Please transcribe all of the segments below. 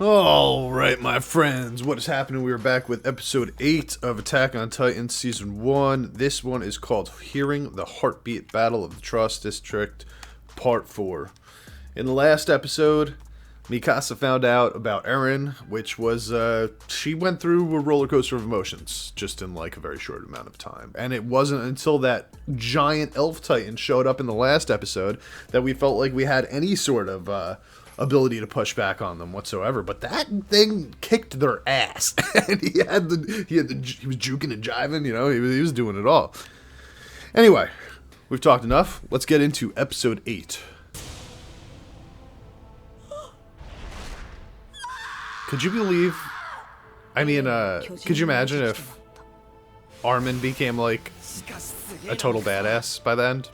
Alright, my friends, what is happening? We are back with episode 8 of Attack on Titan Season 1. This one is called Hearing the Heartbeat Battle of the Trust District, Part 4. In the last episode, Mikasa found out about Eren, which was, she went through a roller coaster of emotions, just in like a very short amount of time. And it wasn't until that giant elf titan showed up in the last episode that we felt like we had any sort of, ability to push back on them whatsoever, but that thing kicked their ass, and he was juking and jiving, you know, he was doing it all. Anyway, we've talked enough. Let's get into episode 8. Could you believe? I mean, could you imagine if Armin became like a total badass by the end?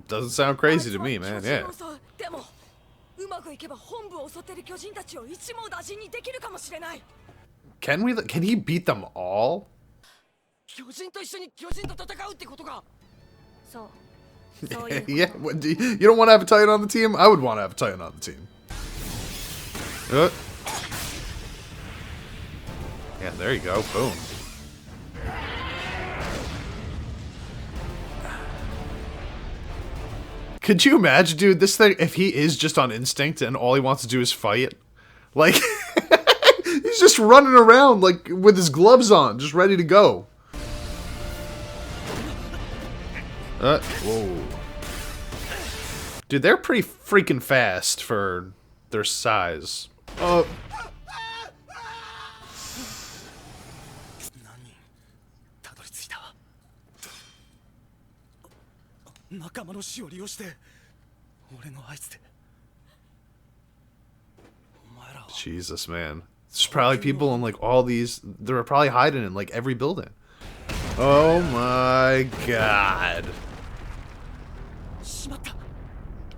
Doesn't sound crazy to me, man. Yeah. Can he beat them all? Yeah, you don't want to have a Titan on the team? I would want to have a Titan on the team. Yeah, there you go. Boom. Could you imagine, dude, this thing, if he is just on instinct and all he wants to do is fight? Like, he's just running around, like, with his gloves on, just ready to go. Whoa. Dude, they're pretty freaking fast for their size. Jesus, man. There's probably people in like all these. They're probably hiding in like every building. Oh my god.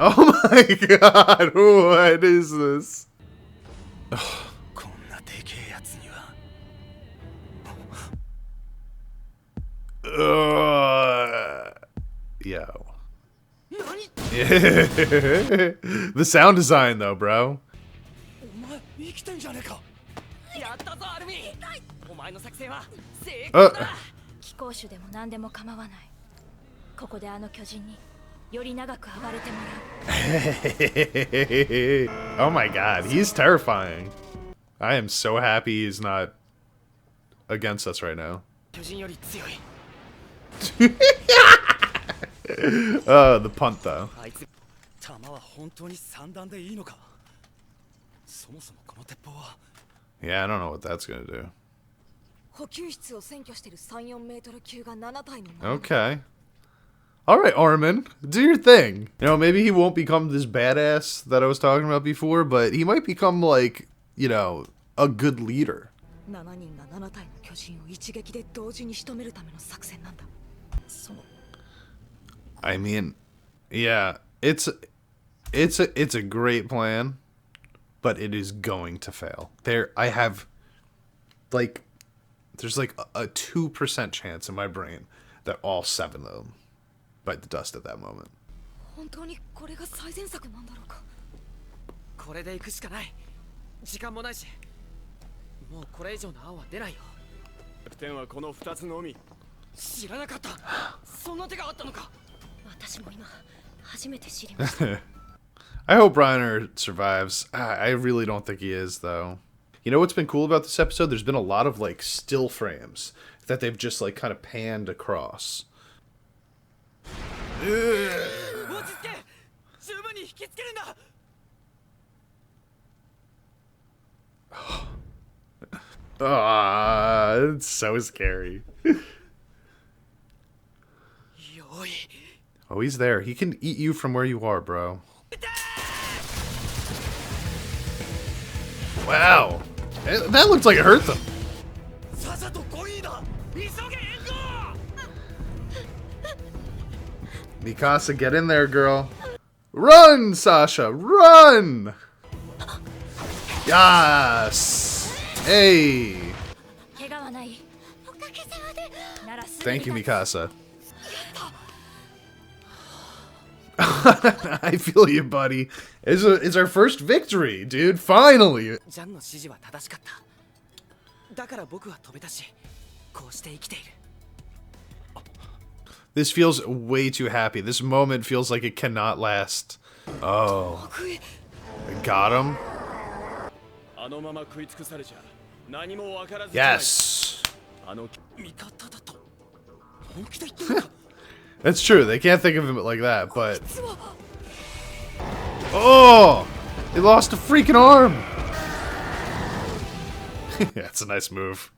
Oh my god. What is this? Yo. The sound design though, bro. Oh my god, he's terrifying. I am so happy he's not against us right now. The punt though. Yeah, I don't know what that's gonna do. Okay. Alright, Armin, do your thing. You know, maybe he won't become this badass that I was talking about before, but he might become like, you know, a good leader. I mean, yeah, it's a great plan, but it is going to fail. There's like a 2% chance in my brain that all 7 of them bite the dust at that moment. I hope Reiner survives. I really don't think he is, though. You know what's been cool about this episode? There's been a lot of, like, still frames that they've just, like, kind of panned across. It's so scary. Oh, he's there. He can eat you from where you are, bro. Wow. That looks like it hurt them. Mikasa, get in there, girl. Run, Sasha, run! Yes! Hey! Thank you, Mikasa. I feel you, buddy. It's our first victory, dude. Finally! This feels way too happy. This moment feels like it cannot last. Oh. Got him? Yes! That's true. They can't think of him like that, but... Oh! He lost a freaking arm! That's a nice move.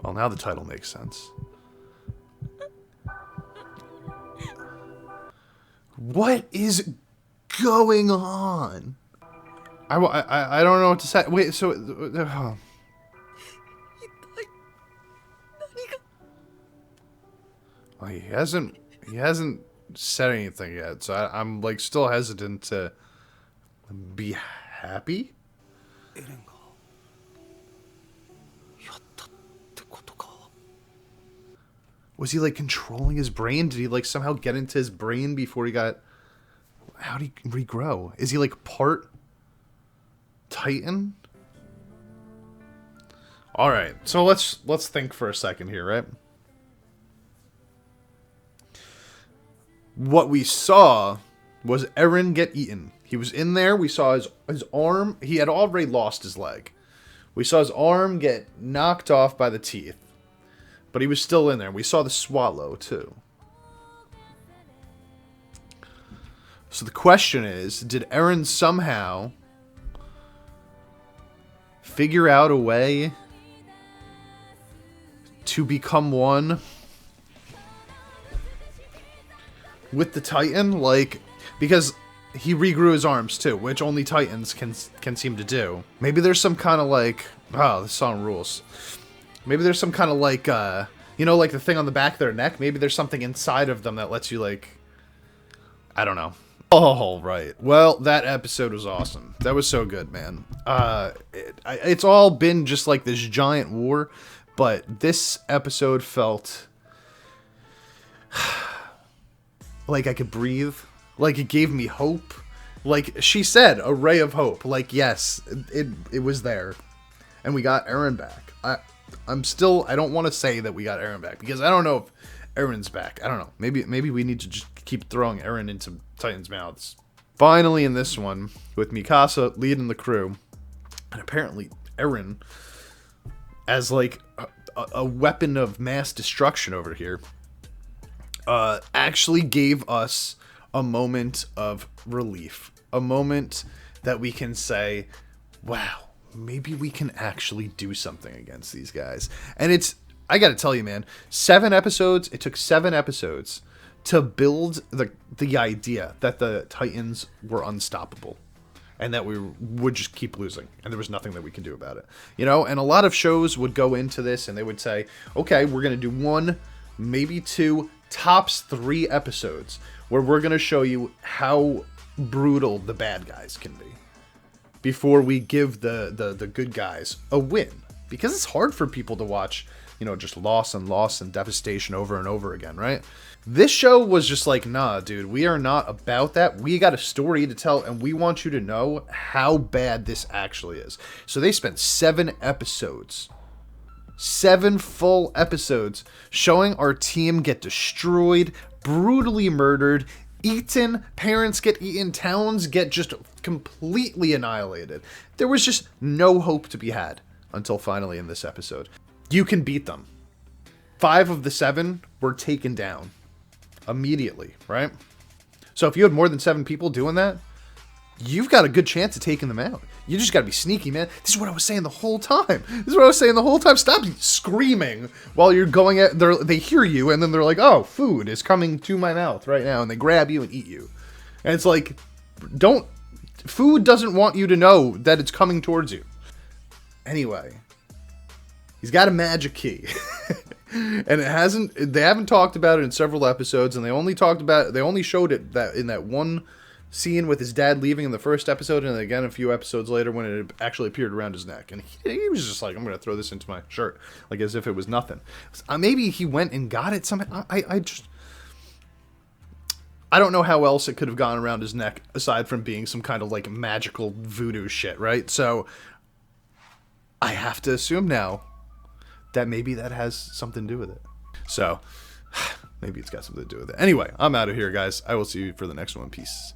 Well, now the title makes sense. What is going on? I don't know what to say. Wait, so... Well, he hasn't said anything yet, so I'm like still hesitant to be happy. Was he like controlling his brain? Did he like somehow get into his brain before he got... How'd he regrow? Is he like part Titan? Alright, so let's think for a second here, right? What we saw was Eren get eaten. He was in there, we saw his arm, he had already lost his leg. We saw his arm get knocked off by the teeth. But he was still in there. We saw the swallow, too. So the question is, did Eren somehow figure out a way to become one with the Titan? Like, because he regrew his arms, too, which only Titans can seem to do. Maybe there's some kind of, like... Oh, this song rules. Maybe there's some kind of, like, you know, like the thing on the back of their neck? Maybe there's something inside of them that lets you, like... I don't know. All right. Well, that episode was awesome. That was so good, man. It's all been just, like, this giant war, but this episode felt... like I could breathe. Like, it gave me hope. Like, she said, a ray of hope. Like, yes, it was there. And we got Eren back. I don't want to say that we got Eren back, because I don't know if Eren's back. I don't know. Maybe we need to just keep throwing Eren into Titans' mouths. Finally, in this one, with Mikasa leading the crew, and apparently Eren, as like a weapon of mass destruction over here, actually gave us a moment of relief. A moment that we can say, wow, maybe we can actually do something against these guys. And it's, I gotta tell you, man, 7 episodes, it took 7 episodes to build the idea that the Titans were unstoppable. And that we would just keep losing. And there was nothing that we could do about it. You know, and a lot of shows would go into this and they would say, okay, we're gonna do 1, maybe 2, tops 3 episodes where we're gonna show you how brutal the bad guys can be before we give the good guys a win. Because it's hard for people to watch, you know, just loss and devastation over and over again, right? This show was just like, nah, dude, we are not about that. We got a story to tell, and we want you to know how bad this actually is. So they spent 7 episodes, 7 full episodes, showing our team get destroyed, brutally murdered, eaten, parents get eaten, towns get just completely annihilated. There was just no hope to be had until finally in this episode. You can beat them. 5 of the 7 were taken down immediately, right? So if you had more than 7 people doing that, you've got a good chance of taking them out. You just got to be sneaky, man. This is what I was saying the whole time. Stop screaming while you're going at. They hear you, and then they're like, "Oh, food is coming to my mouth right now," and they grab you and eat you. And it's like, don't. Food doesn't want you to know that it's coming towards you. Anyway, he's got a magic key, and they haven't talked about it in several episodes, and they only showed it that in that one scene with his dad leaving in the first episode, and again a few episodes later when it actually appeared around his neck. And he was just like, I'm going to throw this into my shirt, like as if it was nothing. Maybe he went and got it somehow. I don't know how else it could have gone around his neck aside from being some kind of like magical voodoo shit, right? So I have to assume now that maybe that has something to do with it. So maybe it's got something to do with it. Anyway, I'm out of here, guys. I will see you for the next one. Peace.